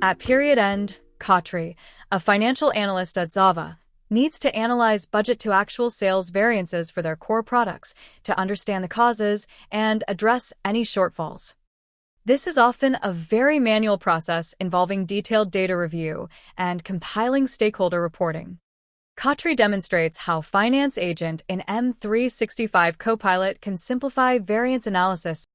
At period end, Khatri, a financial analyst at Zava, needs to analyze budget-to-actual sales variances for their core products to understand the causes and address any shortfalls. This is often a very manual process involving detailed data review and compiling stakeholder reporting. Khatri demonstrates how Finance Agent in M365 Copilot can simplify variance analysis.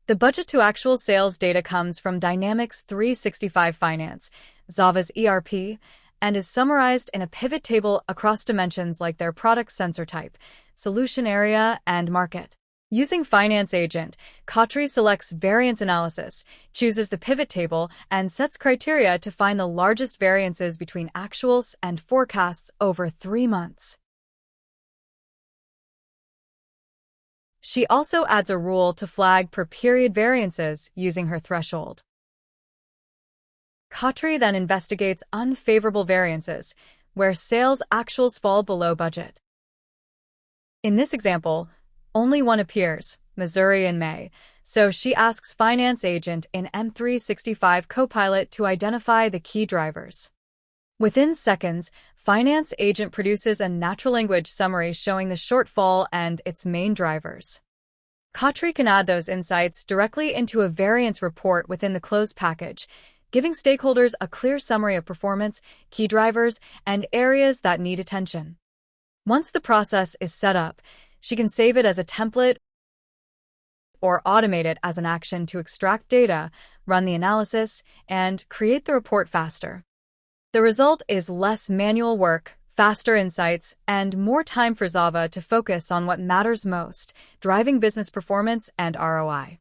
The budget-to-actual sales data comes from Dynamics 365 Finance, Zava's ERP, and is summarized in a pivot table across dimensions like their product sensor type, solution area, and market. Using Finance Agent, Khatri selects variance analysis, chooses the pivot table, and sets criteria to find the largest variances between actuals and forecasts over 3 months. She also adds a rule to flag per-period variances using her threshold. Khatri then investigates unfavorable variances, where sales actuals fall below budget. In this example, only one appears, Missouri in May, so she asks Finance Agent in M365 Copilot to identify the key drivers. Within seconds, Finance Agent produces a natural language summary showing the shortfall and its main drivers. Khatri can add those insights directly into a variance report within the close package, giving stakeholders a clear summary of performance, key drivers, and areas that need attention. Once the process is set up, she can save it as a template or automate it as an action to extract data, run the analysis, and create the report faster. The result is less manual work, faster insights, and more time for Zava to focus on what matters most, driving business performance and ROI.